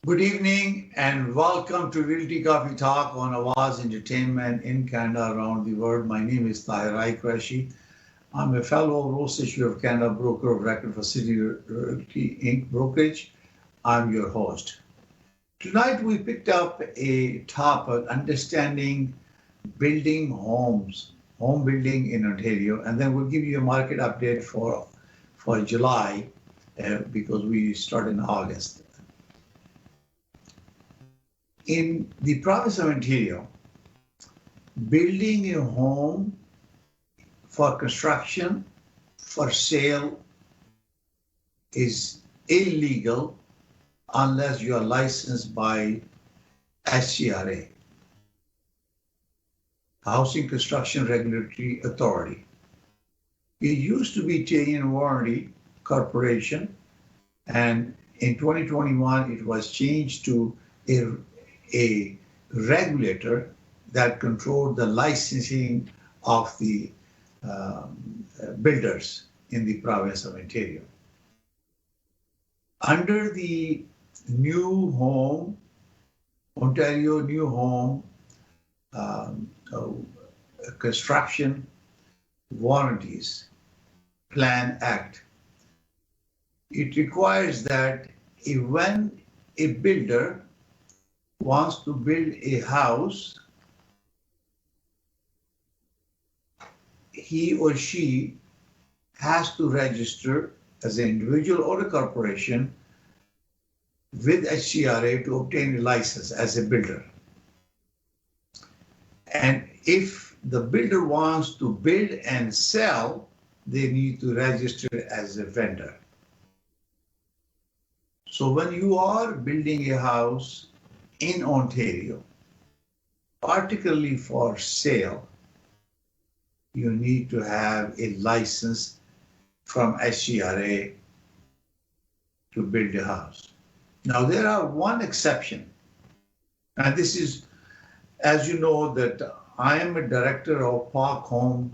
Good evening and welcome to Realty Coffee Talk on Awaz Entertainment in Canada around the world. My name is Tahir. I'm a fellow Rose Issue of Canada broker of record for City Realty Inc. brokerage. I'm your host. Tonight we picked up a topic understanding building homes, home building in Ontario, and then we'll give you a market update for July because we start in August. In the province of Ontario, building a home for construction, for sale, is illegal unless you are licensed by HCRA, Housing Construction Regulatory Authority. It used to be Tahir Warranty Corporation, and in 2021 it was changed to a regulator that controlled the licensing of the builders in the province of Ontario. Under the new home, Ontario New Home Construction Warranties Plan Act, it requires that when a builder wants to build a house, he or she has to register as an individual or a corporation with HCRA to obtain a license as a builder. And if the builder wants to build and sell, they need to register as a vendor. So when you are building a house in Ontario, particularly for sale, you need to have a license from HCRA to build a house. Now, there are one exception, and this is, as you know, that I am a director of Park Home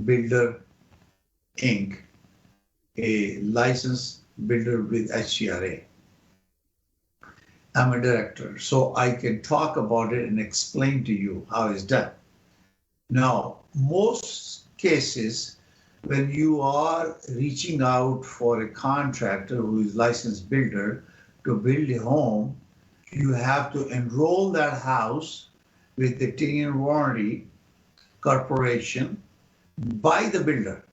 Builder Inc., a licensed builder with HCRA. I'm a director, so I can talk about it and explain to you how it's done. Now, most cases, when you are reaching out for a contractor who is licensed builder to build a home, you have to enroll that house with the Tahir Warranty Corporation by the builder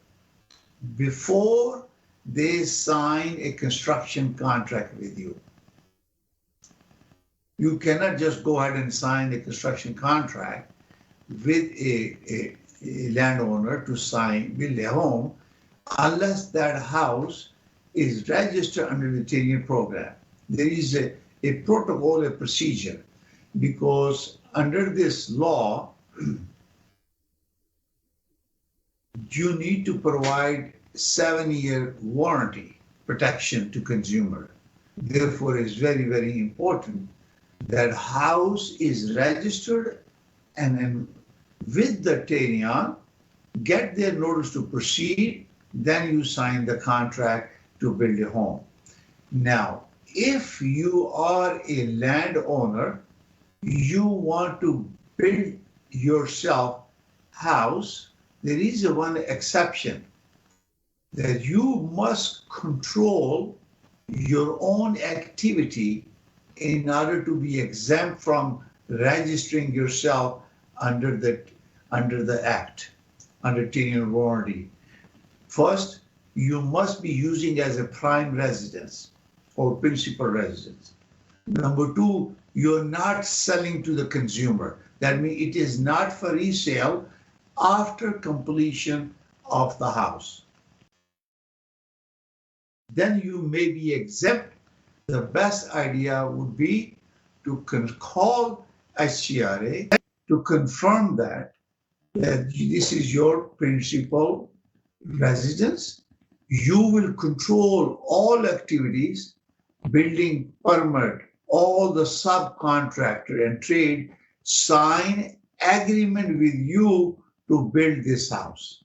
before they sign a construction contract with you. You cannot just go ahead and sign a construction contract with a landowner to build a home unless that house is registered under the Tahir program. There is a protocol, a procedure, because under this law, you need to provide 7-year warranty protection to consumer. Therefore, it's very, very important that house is registered and then with the Tahir, get their notice to proceed, then you sign the contract to build a home. Now, if you are a landowner, you want to build yourself house, there is one exception that you must control your own activity in order to be exempt from registering yourself under the act, under Tahir warranty. First, you must be using as a prime residence or principal residence. Number two, you're not selling to the consumer. That means it is not for resale after completion of the house. Then you may be exempt. The best idea would be to call HCRA to confirm that this is your principal residence. You will control all activities, building permit, all the subcontractor and trade sign agreement with you to build this house.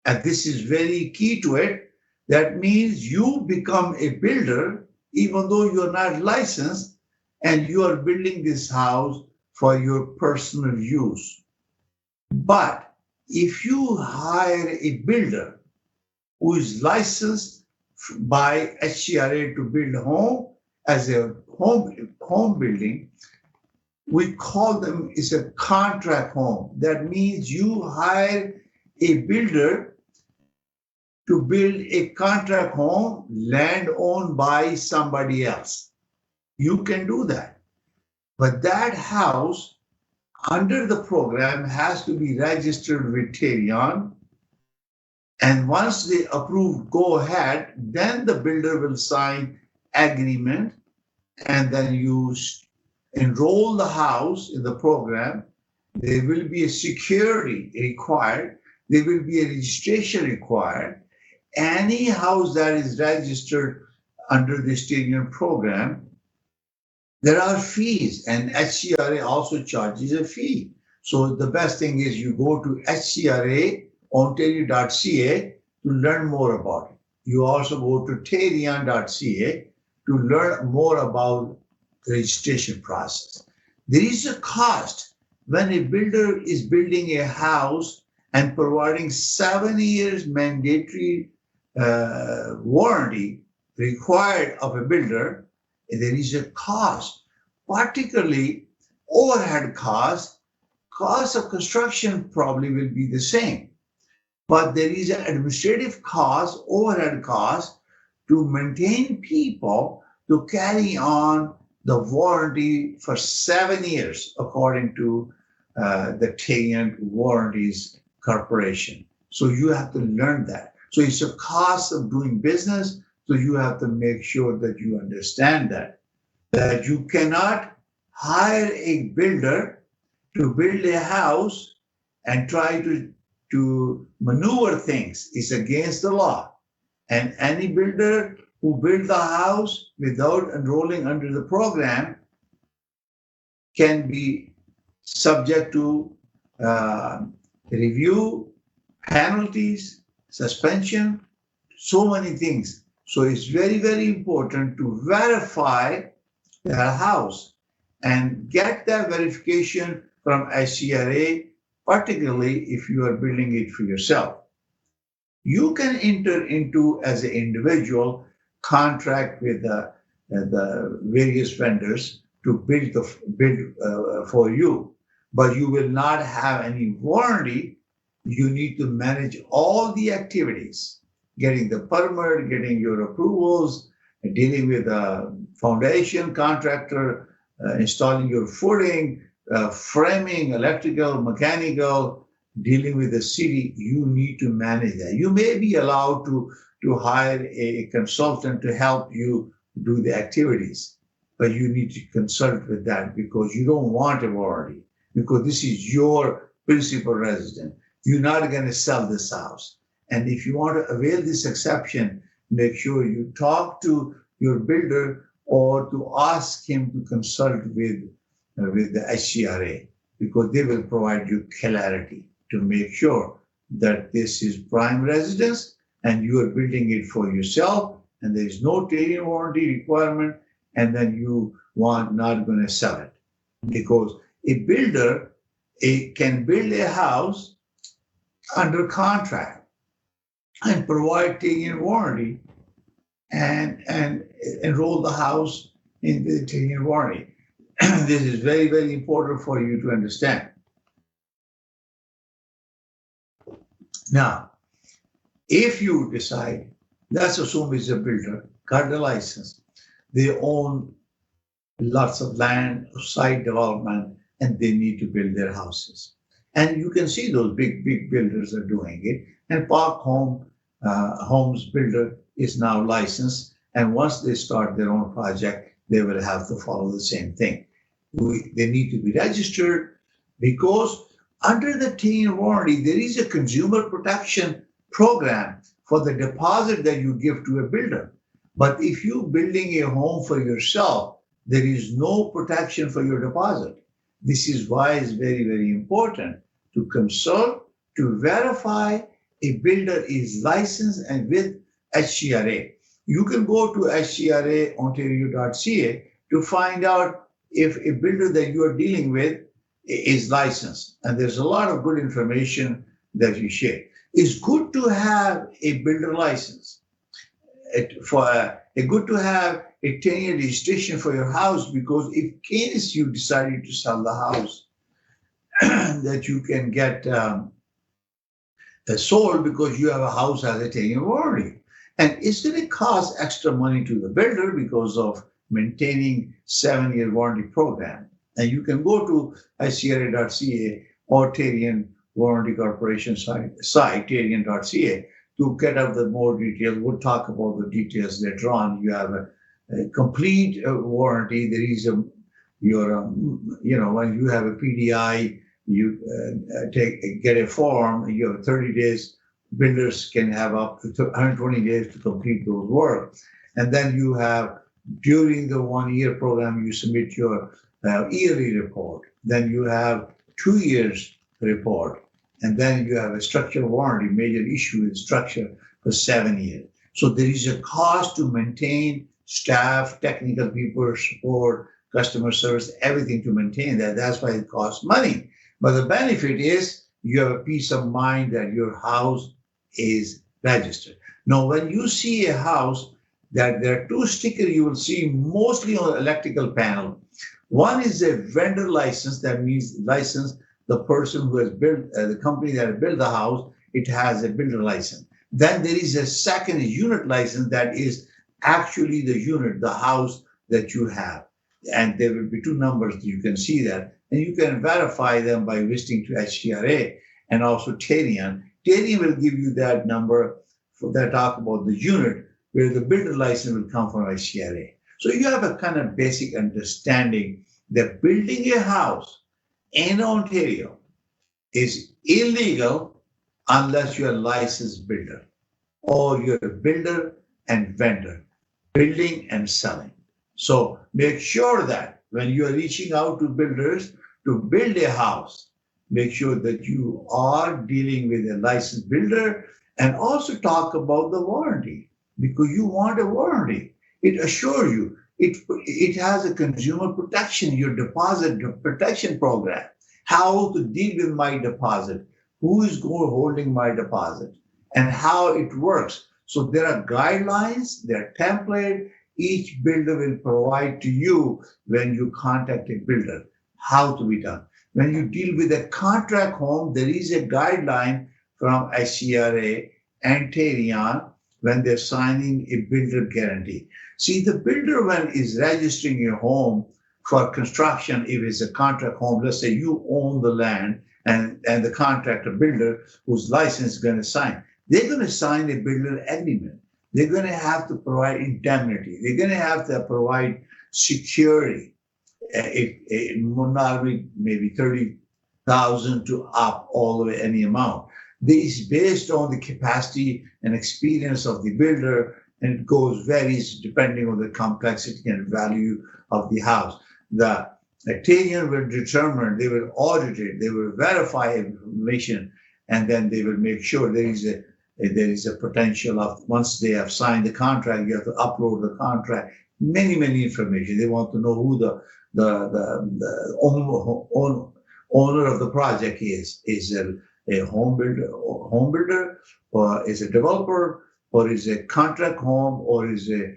And this is very key to it. That means you become a builder even though you're not licensed and you are building this house for your personal use. But if you hire a builder who is licensed by HCRA to build a home as a home building, we call them is a contract home. That means you hire a builder to build a contract home, land owned by somebody else. You can do that. But that house under the program has to be registered with Tarion. And once they approve, go ahead, then the builder will sign agreement, and then you enroll the house in the program. There will be a security required. There will be a registration required. Any house that is registered under the Tarion program, there are fees, and HCRA also charges a fee. So the best thing is you go to hcraontario.ca to learn more about it. You also go to tarion.ca to learn more about the registration process. There is a cost when a builder is building a house and providing 7 years mandatory warranty required of a builder. There is a cost, particularly overhead cost. Cost of construction probably will be the same, but there is an administrative cost, overhead cost to maintain people to carry on the warranty for 7 years, according to the Tarion Warranties Corporation. So you have to learn that. So it's a cost of doing business. So you have to make sure that you understand that you cannot hire a builder to build a house and try to maneuver things. It's against the law. And any builder who builds a house without enrolling under the program can be subject to review, penalties, suspension, so many things. So it's very, very important to verify the house and get that verification from HCRA, particularly if you are building it for yourself. You can enter into, as an individual, contract with the various vendors to build for you, but you will not have any warranty. You need to manage all the activities, getting the permit, getting your approvals, dealing with the foundation contractor, installing your footing, framing, electrical, mechanical, dealing with the city. You need to manage that. You may be allowed to hire a consultant to help you do the activities, but you need to consult with that because you don't want a warranty, because this is your principal resident. You're not going to sell this house. And if you want to avail this exception, make sure you talk to your builder or to ask him to consult with the HCRA, because they will provide you clarity to make sure that this is prime residence and you are building it for yourself and there is no Tarion warranty requirement, and then you want not going to sell it. Because a builder can build a house under contract and provide Tarion warranty and enroll the house in the Tarion warranty. This is very, very important for you to understand. Now, if you decide, let's assume it's a builder, got the license, they own lots of land, site development, and they need to build their houses. And you can see those big builders are doing it. And Park Homes Builder is now licensed. And once they start their own project, they will have to follow the same thing. They need to be registered, because under the Tarion warranty, there is a consumer protection program for the deposit that you give to a builder. But if you're building a home for yourself, there is no protection for your deposit. This is why it's very, very important to consult, to verify a builder is licensed and with HCRA. You can go to scraontario.ca to find out if a builder that you are dealing with is licensed. And there's a lot of good information that you share. It's good to have a builder license. It's good to have a 10-year registration for your house, because if case you decided to sell the house, that you can get sold because you have a house has a 10-year warranty. And it's going to cost extra money to the builder because of maintaining 7-year warranty program. And you can go to scra.ca or Tarian Warranty Corporation site, tarian.ca, to get out the more details. We'll talk about the details later on. You have a complete warranty. There is when you have a PDI, you get a form. You have 30 days. Builders can have up to 120 days to complete those work, and then you have, during the 1-year program, you submit your yearly report. Then you have 2 years report. And then you have a structural warranty, major issue with structure, for 7 years. So there is a cost to maintain staff, technical people, support, customer service, everything to maintain that. That's why it costs money. But the benefit is you have a peace of mind that your house is registered. Now, when you see a house, that there are 2 stickers you will see mostly on the electrical panel. One is a vendor license. That means license the person who has built, the company that has built the house, it has a builder license. Then there is a second unit license that is actually the unit, the house that you have. And there will be 2 numbers, you can see that. And you can verify them by visiting to HCRA and also Tarian. Tarian will give you that number for that talk about the unit, where the builder license will come from HCRA. So you have a kind of basic understanding that building a house in Ontario is illegal unless you're a licensed builder, or you're a builder and vendor, building and selling. So make sure that when you're reaching out to builders to build a house, make sure that you are dealing with a licensed builder, and also talk about the warranty, because you want a warranty. It assures you. It has a consumer protection, your deposit protection program, how to deal with my deposit, who is holding my deposit, and how it works. So there are guidelines, there are templates, each builder will provide to you when you contact a builder, how to be done. When you deal with a contract home, there is a guideline from SCRA and Tarian when they're signing a builder guarantee. See, the builder, when is registering your home for construction, if it's a contract home, let's say you own the land and the contractor builder whose license is going to sign, they're going to sign a builder agreement. They're going to have to provide indemnity. They're going to have to provide security. Normally maybe 30,000 to up all the way any amount. This is based on the capacity and experience of the builder, and it varies depending on the complexity and value of the house. The Tarian will determine, they will audit it, they will verify information, and then they will make sure there is a potential of, once they have signed the contract, you have to upload the contract, many information. They want to know who the owner of the project is. Is a home builder, or is a developer, or is a contract home, or is a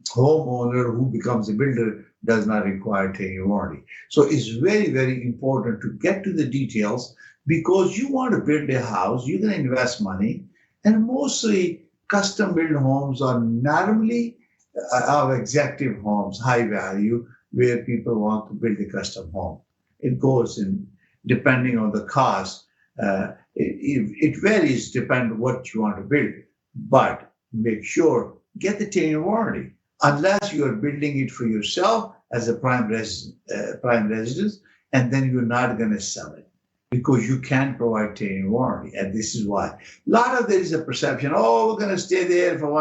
homeowner who becomes a builder, does not require 10-year warranty. So it's very important to get to the details, because you want to build a house, you're going to invest money, and mostly custom built homes are normally our executive homes, high value, where people want to build a custom home. It goes in, depending on the cost, it varies depending on what you want to build, but make sure, get the 10-year warranty, unless you are building it for yourself as a prime residence, and then you're not going to sell it, because you can't provide 10-year warranty. And this is why. There is a perception, we're going to stay there for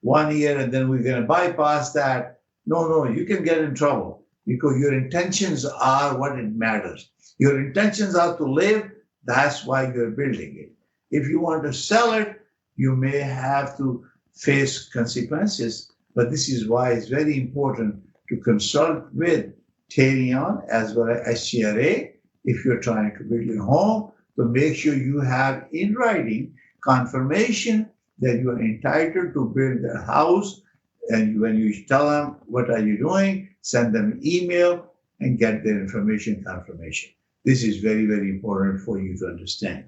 1 year and then we're going to bypass that. No, you can get in trouble, because your intentions are what it matters. Your intentions are to live. That's why you're building it. If you want to sell it, you may have to face consequences. But this is why it's very important to consult with Tarion as well as SCRA if you're trying to build a home, to make sure you have in writing confirmation that you are entitled to build a house. And when you tell them what are you doing, send them an email and get their information confirmation. This is very, very important for you to understand.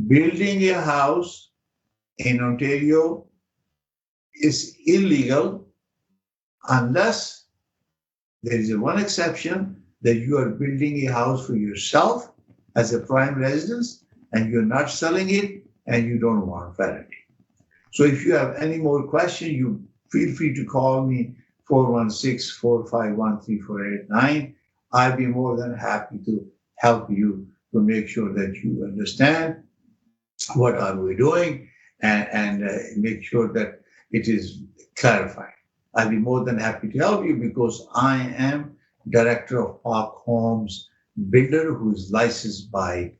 Building a house in Ontario is illegal unless there is one exception, that you are building a house for yourself as a prime residence and you're not selling it and you don't want penalty. So if you have any more questions, you feel free to call me 416-451-3489. I'll be more than happy to help you to make sure that you understand what are we doing and make sure that it is clarified. I'll be more than happy to help you because I am Director of Park Homes Builder who is licensed by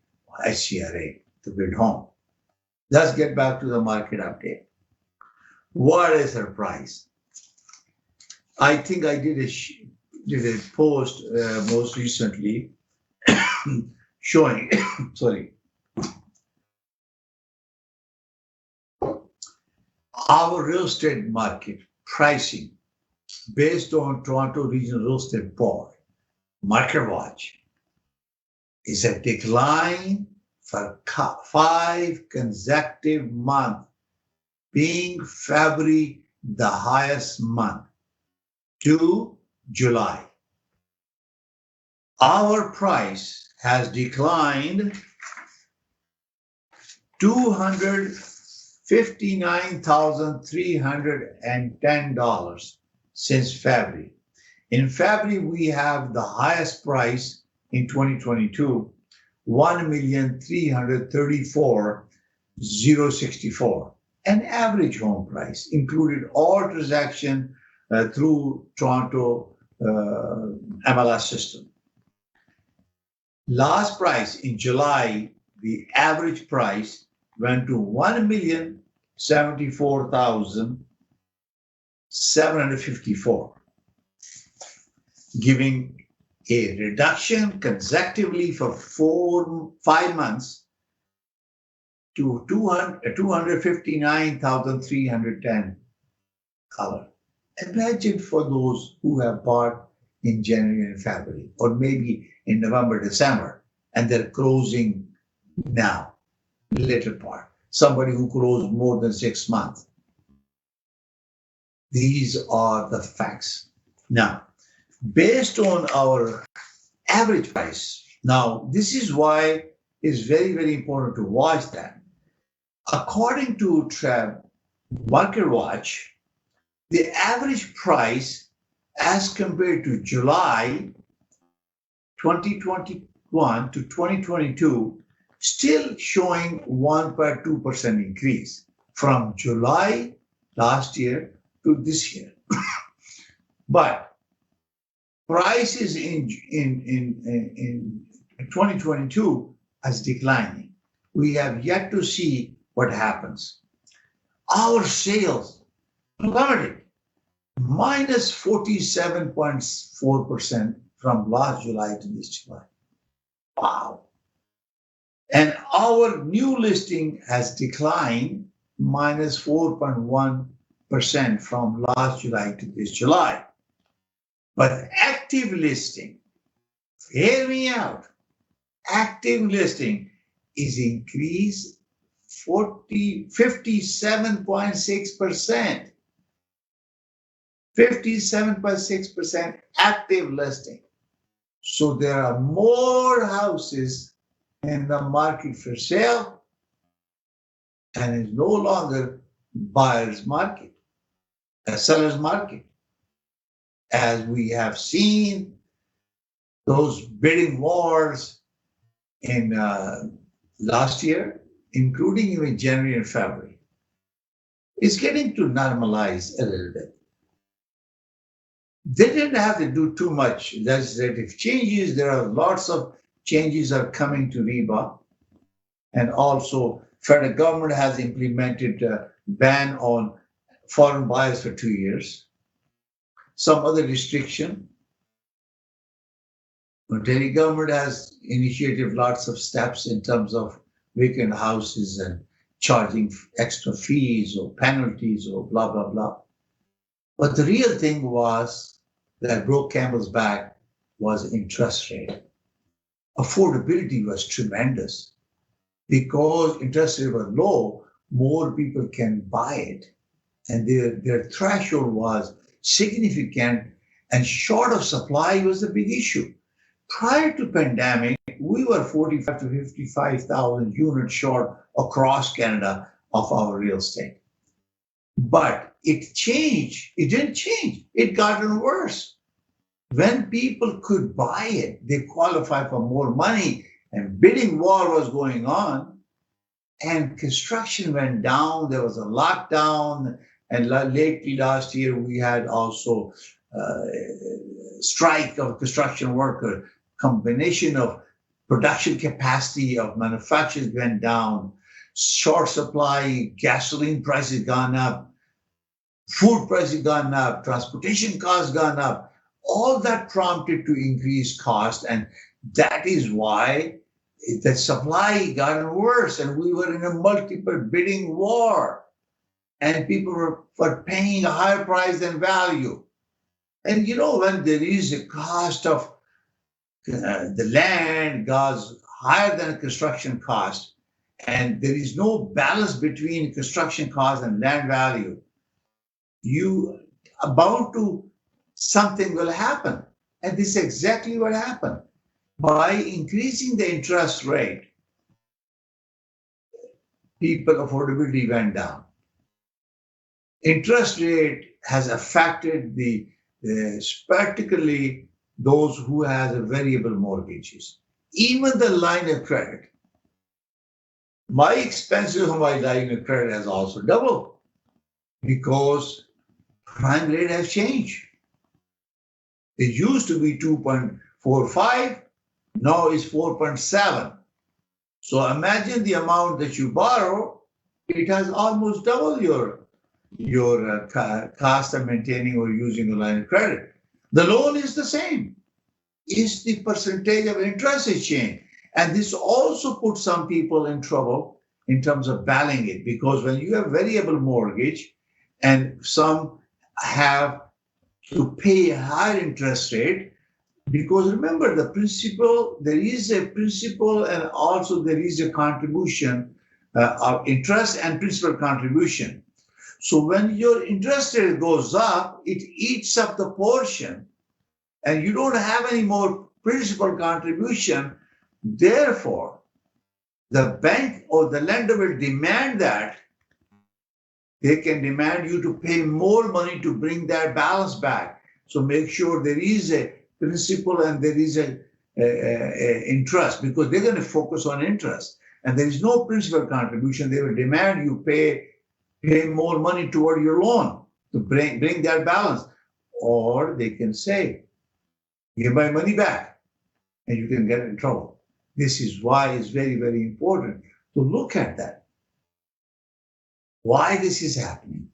SCRA to build home. Let's get back to the market update. What is her price? I think I did a post most recently showing, our real estate market pricing based on Toronto Regional Real Estate Board Market Watch is a decline for 5 consecutive months, being February the highest month to July. Our price has declined $259,310 since February. In February, we have the highest price in 2022, $1,334,064. An average home price included all transaction through Toronto MLS system. Last price in July, the average price went to $1,074,754, giving a reduction consecutively for 5 months to $259,310. Imagine for those who have bought in January and February, or maybe in November, December, and they're closing now, later part. Somebody who closed more than 6 months. These are the facts. Now, based on our average price, now this is why it's very, very important to watch that. According to Market Watch, the average price as compared to July 2021 to 2022 still showing 1.2% increase from July last year to this year. But prices in 2022 is declining. We have yet to see what happens. Our sales plummeted, minus 47.4% from last July to this July. Wow. And our new listing has declined minus 4.1% from last July to this July. But active listing, hear me out, active listing is increased 57.6%. 57.6% active listing. So there are more houses in the market for sale, and it's no longer buyer's market, a seller's market. As we have seen those bidding wars in last year, including even January and February, it's getting to normalize a little bit. They didn't have to do too much legislative changes. There are lots of changes are coming to REBA. And also, federal government has implemented a ban on foreign buyers for 2 years. Some other restriction. The Delhi government has initiated lots of steps in terms of vacant houses and charging extra fees or penalties or blah, blah, blah. But the real thing was that broke camel's back was interest rate. Affordability was tremendous. Because interest rates were low, more people can buy it. And their threshold was significant, and short of supply was a big issue. Prior to pandemic, we were 45 to 55,000 units short across Canada of our real estate. But it changed. It didn't change. It gotten worse. When people could buy it, they qualified for more money, and bidding war was going on, and construction went down. There was a lockdown, and lately last year we had also strike of construction workers. Combination of production capacity of manufacturers went down, short supply, gasoline prices gone up, food prices gone up, transportation costs gone up. All that prompted to increase cost, and that is why the supply got worse, and we were in a multiple bidding war, and people were paying a higher price than value. And when there is a cost of the land goes higher than a construction cost, and there is no balance between construction cost and land value, you about to something will happen. And this is exactly what happened. By increasing the interest rate, people affordability went down. Interest rate has affected particularly those who has a variable mortgages, even the line of credit. My expenses on my line of credit has also doubled because prime rate has changed. It used to be 2.45, now it's 4.7. So imagine the amount that you borrow, it has almost double your cost of maintaining or using a line of credit. The loan is the same. It's the percentage of interest is changed. And this also puts some people in trouble in terms of balancing it, because when you have variable mortgage and some have to pay a higher interest rate, because remember the principal, there is a principal and also there is a contribution of interest and principal contribution. So when your interest rate goes up, it eats up the portion and you don't have any more principal contribution. Therefore, the bank or the lender will demand that. They can demand you to pay more money to bring that balance back. So make sure there is a principal and there is a interest, because they're going to focus on interest. And there is no principal contribution. They will demand you pay more money toward your loan to bring that balance. Or they can say, give my money back, and you can get in trouble. This is why it's very, very important to look at that. Why this is happening.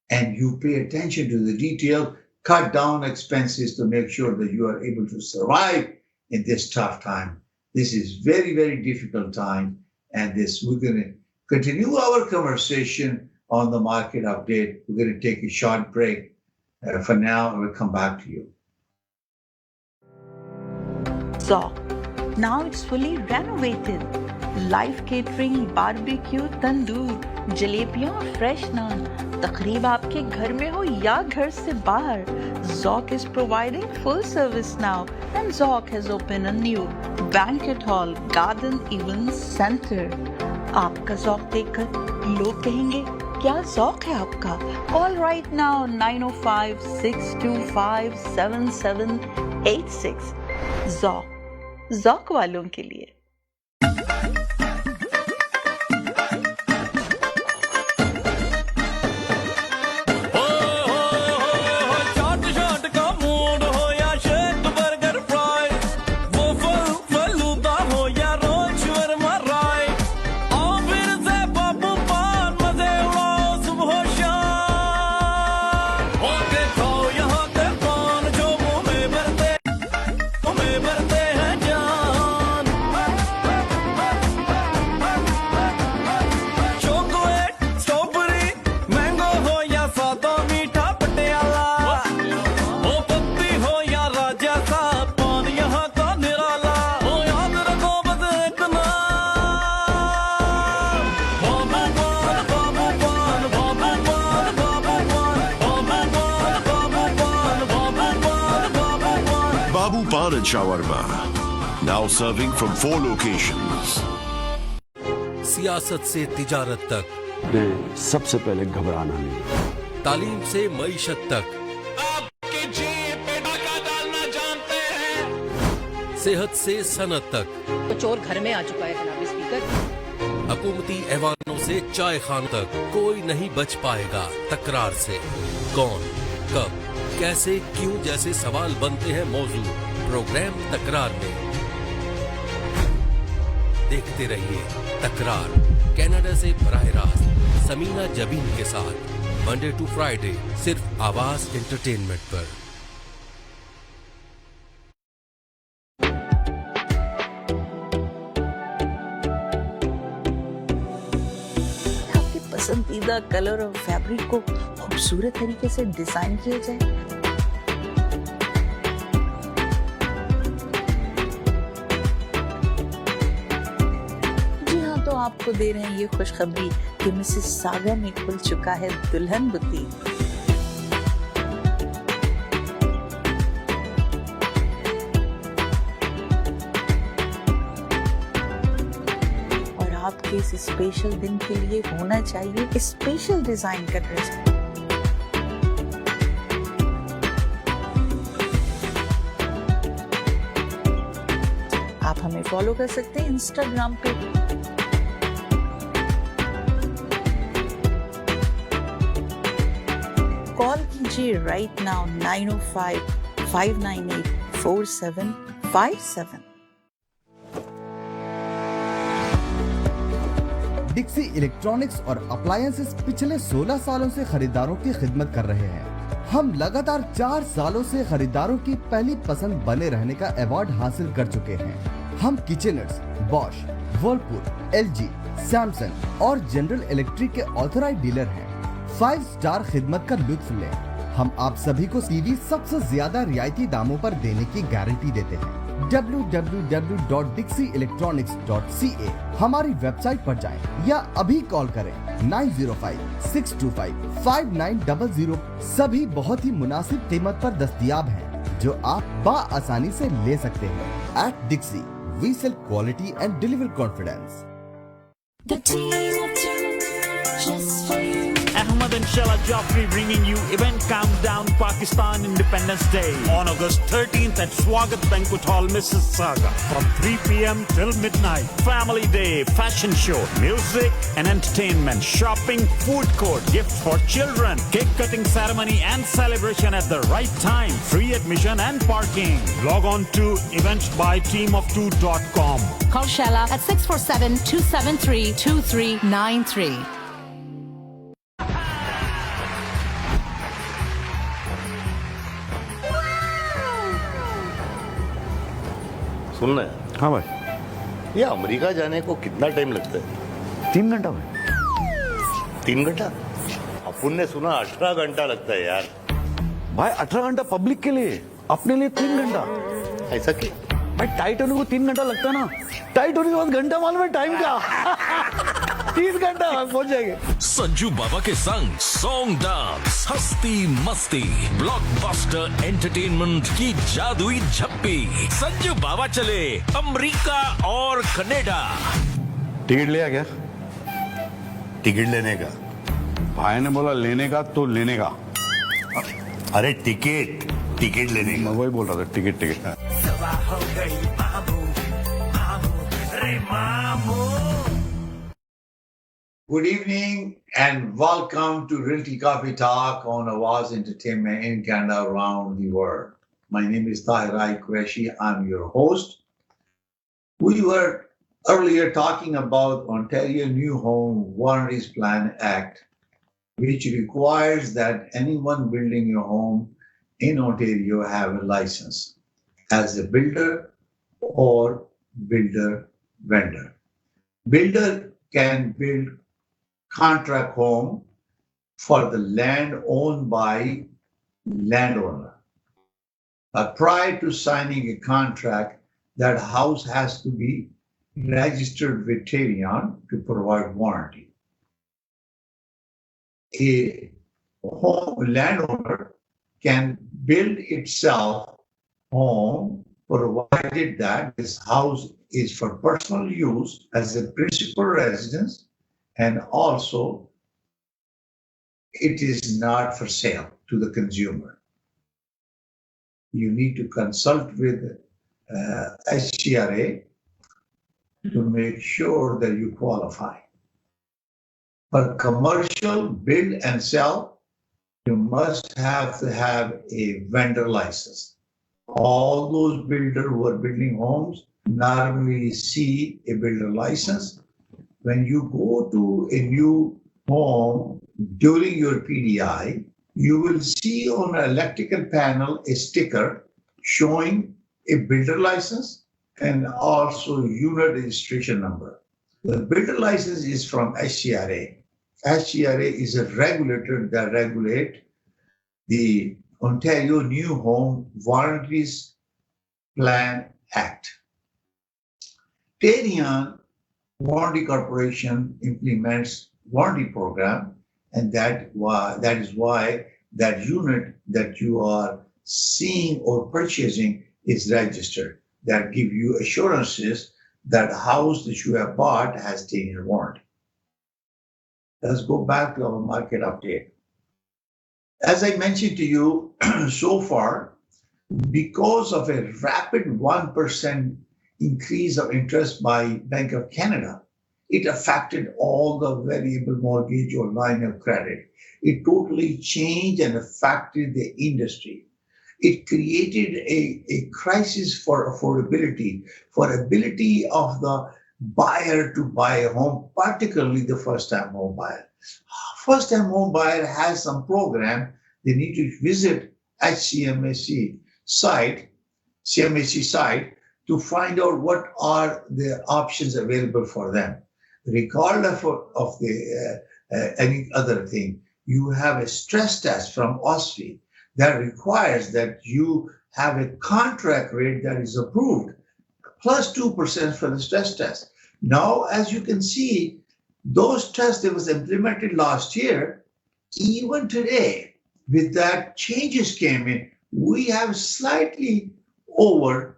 And you pay attention to the detail, cut down expenses to make sure that you are able to survive in this tough time. This is very, very difficult time. And we're going to continue our conversation on the market update. We're going to take a short break for now, and we'll come back to you. So, now it's fully renovated. Live catering, barbecue, tandoor, जलेबियाँ और fresh नान. तकरीब आपके घर में हो या घर से बाहर, Zoc is providing full service now, and Zoc has opened a new banquet hall, garden event center. आपका Zoc देखकर लोग कहेंगे, क्या Zoc है आपका? All right now, 905-625-7786. Zoc वालों के लिए. Tufan and Shawarma. Now serving from 4 locations. सियासत से तिजारत तक, सबसे पहले घबराना नहीं, तालीम से मईशत तक, आपके जेब पे डाका डालना जानते हैं, सेहत से सनत तक, तो चोर घर में आ चुका है जनाब स्पीकर। हुकूमती ऐवानों से चाय खान तक कोई नहीं बच पाएगा तकरार से। कौन, कब, कैसे, क्यों जैसे सवाल बनते हैं मौजू प्रोग्राम तकरार में। देखते रहिए तकरार, कनाडा से बराह रास्त समीना जबीन के साथ मंडे टू फ्राइडे सिर्फ आवाज एंटरटेनमेंट पर। आपके पसंदीदा कलर और फैब्रिक को खूबसूरत तरीके से डिजाइन किया जाए। तो आपको दे रहे हैं ये खुशखबरी कि मिसेस सागा में खुल चुका है दुल्हन बुटीक। और आपके इस स्पेशल दिन के लिए होना चाहिए स्पेशल डिजाइन का ड्रेस। आप हमें फॉलो कर सकते हैं इंस्टाग्राम पे। कॉल कीजिए राइट नाउ 905-598-4757। डिक्सी इलेक्ट्रॉनिक्स और अप्लायंसेस पिछले 16 सालों से खरीदारों की खिदमत कर रहे हैं। हम लगातार 4 सालों से खरीदारों की पहली पसंद बने रहने का अवार्ड हासिल कर चुके हैं। हम किचनर्स, बॉश, वर्लपूल, एलजी, सैमसंग और जनरल इलेक्ट्रिक के ऑथराइज्ड डीलर हैं। 5 स्टार खिदमत का लुत्फ लें। हम आप सभी को टीवी सबसे ज्यादा रियायती दामों पर देने की गारंटी देते हैं। www.dixieelectronics.ca हमारी वेबसाइट पर जाएं या अभी कॉल करें 905-625-5900। सभी बहुत ही मुनासिब कीमत पर दस्तयाब हैं जो आप बाआसानी से ले सकते हैं। At Dixie, we sell quality and deliver confidence. The team of two, just for you. Ahmed and Shala Joffrey bringing you event countdown Pakistan Independence Day on August 13th at Swagat Banquet Hall, Mississauga from 3 p.m. till midnight. Family Day, fashion show, music and entertainment, shopping, food court, gifts for children, cake cutting ceremony and celebration at the right time, free admission and parking. Log on to eventsbyteamof2.com. Call Shella at 647-273-2393. सुनना है? हाँ भाई, ये America जाने को कितना time लगता है? 3 घंटा भाई। 3 घंटा? अपन ने सुना 18 घंटा लगता है यार। भाई 18 घंटा पब्लिक के लिए, अपने लिए 3 घंटा। ऐसा क्यों? भाई टाइट होने को 3 घंटा लगता है ना, टाइट होने के बाद घंटा मालूम है टाइम का। 30 घंटा पहुंच जाएंगे। संजू बाबा के संग सॉन्ग डांस, हस्ती मस्ती, ब्लॉकबस्टर एंटरटेनमेंट की जादुई झप्पी। संजू बाबा चले अमेरिका और कनाडा। टिकट लिया क्या? टिकट लेने का? भाई ने बोला लेने का तो लेने का। अरे टिकट लेने का। मैं वही बोल रहा था, ticket. Good evening and welcome to Realty Coffee Talk on Awaz Entertainment in Canada around the world. My name is Tahir. I'm your host. We were earlier talking about Ontario New Home Warranties Plan Act, which requires that anyone building your home in Ontario have a license as a builder or builder vendor. Builder can build contract home for the land owned by landowner. But prior to signing a contract, that house has to be registered with Tarion to provide warranty. A home landowner can build itself home provided that this house is for personal use as a principal residence, and also it is not for sale to the consumer. You need to consult with HCRA to make sure that you qualify. For commercial build and sell, you must have to have a vendor license. All those builders who are building homes normally see a builder license. When you go to a new home during your PDI, you will see on an electrical panel a sticker showing a builder license and also unit registration number. The builder license is from HCRA. HCRA is a regulator that regulates the Ontario New Home Warranties Plan Act. Tarion Warranty Corporation implements warranty program, and that is why that unit that you are seeing or purchasing is registered. That give you assurances that house that you have bought has 10-year warranty. Let's go back to our market update. As I mentioned to you, so far, because of a rapid 1% increase of interest by Bank of Canada, it affected all the variable mortgage or line of credit. It totally changed and affected the industry. It created a crisis for affordability, for ability of the buyer to buy a home, particularly the first-time home buyer. First-time home buyer has some program. They need to visit CMHC site to find out what are the options available for them. Regardless of the any other thing, you have a stress test from OSFI that requires that you have a contract rate that is approved, plus 2% for the stress test. Now, as you can see, those tests that was implemented last year, even today, with that changes came in, we have slightly over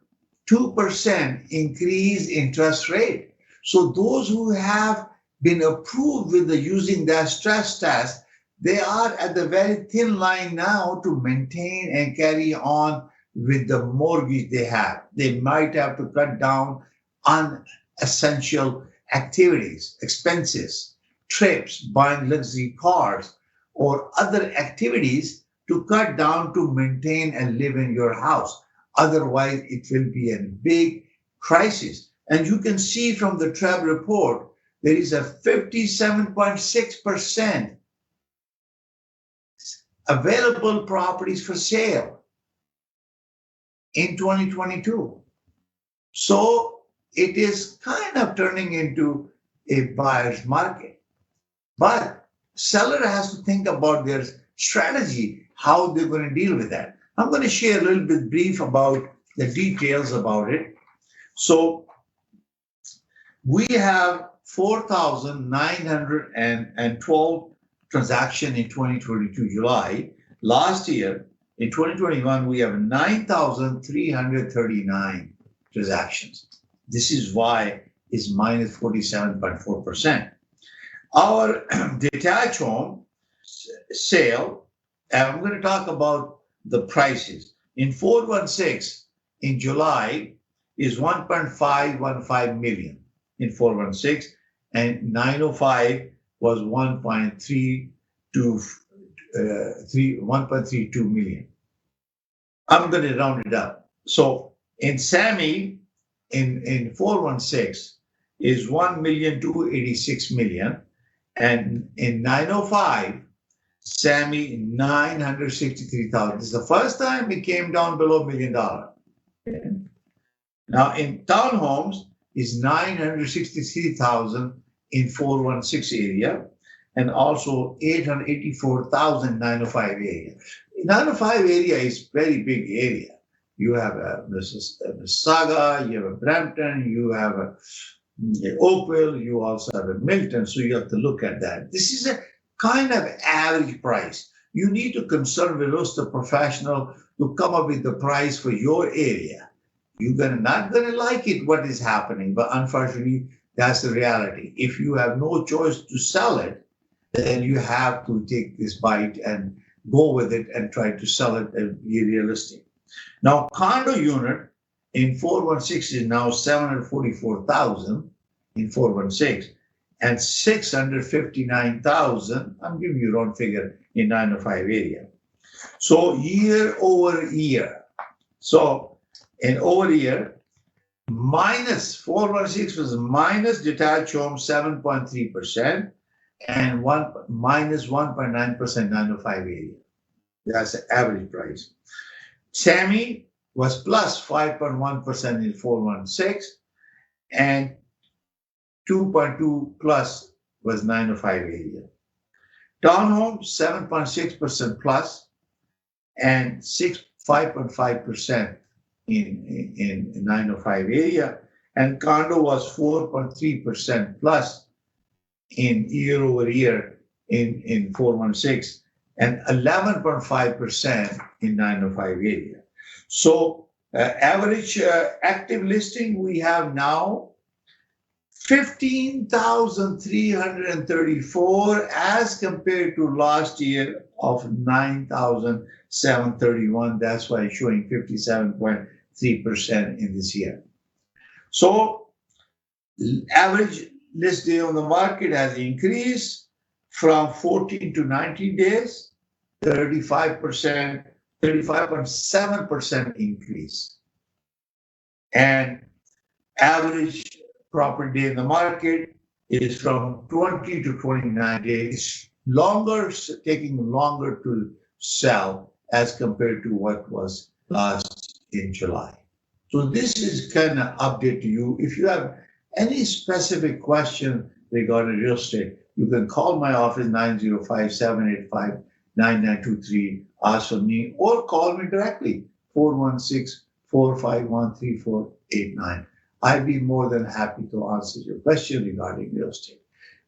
2% increase interest rate. So those who have been approved with the using that stress test, they are at the very thin line now to maintain and carry on with the mortgage they have. They might have to cut down on essential activities, expenses, trips, buying luxury cars, or other activities to cut down to maintain and live in your house. Otherwise, it will be a big crisis. And you can see from the TREB report, there is a 57.6% available properties for sale in 2022. So it is kind of turning into a buyer's market. But seller has to think about their strategy, how they're going to deal with that. I'm going to share a little bit brief about the details about it. So we have 4,912 transactions in 2022 July. Last year, in 2021, we have 9,339 transactions. This is why it's minus 47.4%. Our detached home sale, and I'm going to talk about the prices. In 416 in July is 1.515 million in 416, and 905 was 1.32 million. I'm going to round it up. So in Sammy, in 416 is 1,286,000, and in 905, Sammy 963,000. This is the first time it came down below $1 million. Okay. Now in townhomes is 963,000 in 416 area, and also 884,000 905 area. 905 area is very big area. You have a Mississauga, you have a Brampton, you have a Oakville, you also have a Milton, so you have to look at that. This is a kind of average price. You need to consult with us, the professional, to come up with the price for your area. You're not gonna like it, what is happening, but unfortunately, that's the reality. If you have no choice to sell it, then you have to take this bite and go with it and try to sell it and be realistic. Now, condo unit in 416 is now 744,000 in 416 and 659,000, I'm giving you a round figure, in 905 area. So year over year. So in over year, minus 416 was minus detached home 7.3% and minus 1.9% 905 area. That's the average price. Semi was plus 5.1% in 416 and 2.2 plus was 905 area. Townhome 7.6% plus and 5.5% in 905 area, and condo was 4.3% plus in year over year in 416 and 11.5% in 905 area. So average active listing we have now 15,334 as compared to last year of 9,731. That's why it's showing 57.3% in this year. So average list day on the market has increased from 14 to 90 days, 35.7% increase. And average property day in the market is from 20 to 29 days, taking longer to sell as compared to what was last in July. So this is kind of update to you. If you have any specific question regarding real estate, you can call my office 905-785-9923, ask for me, or call me directly 416-451-3489. I'd be more than happy to answer your question regarding real estate.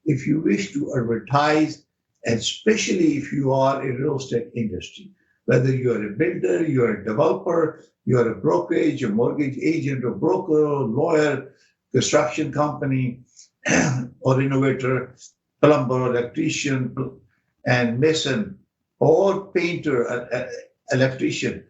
If you wish to advertise, especially if you are in real estate industry, whether you're a builder, you're a developer, you're a brokerage, a mortgage agent, or broker, or lawyer, construction company, or innovator, plumber, electrician, and mason, or painter, electrician,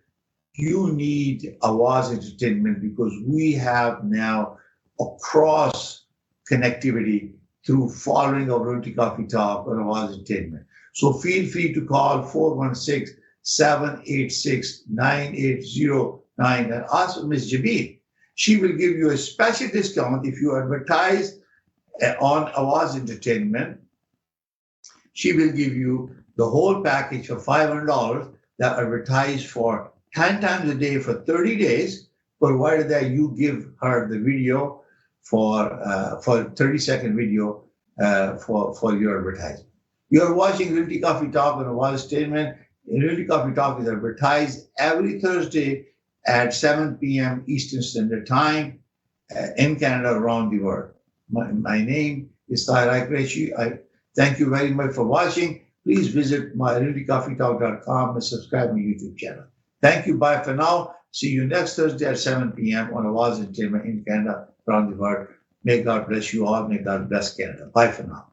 you need Awaz Entertainment because we have now a cross connectivity through following of Realty Coffee Talk or Awaz Entertainment. So feel free to call 416-786-9809 and ask Ms. Jabir. She will give you a special discount if you advertise on Awaz Entertainment. She will give you the whole package for $500 that advertise for 10 times a day for 30 days, provided that you give her the video for 30-second video for your advertisement. You're watching Realty Coffee Talk on Awaz Entertainment. Realty Coffee Talk is advertised every Thursday at 7 p.m. Eastern Standard Time in Canada, around the world. My name is Tahir. I thank you very much for watching. Please visit my realtycoffeetalk.com and subscribe to my YouTube channel. Thank you. Bye for now. See you next Thursday at 7 p.m. on Awaz Entertainment in Canada, around the world. May God bless you all. May God bless Canada. Bye for now.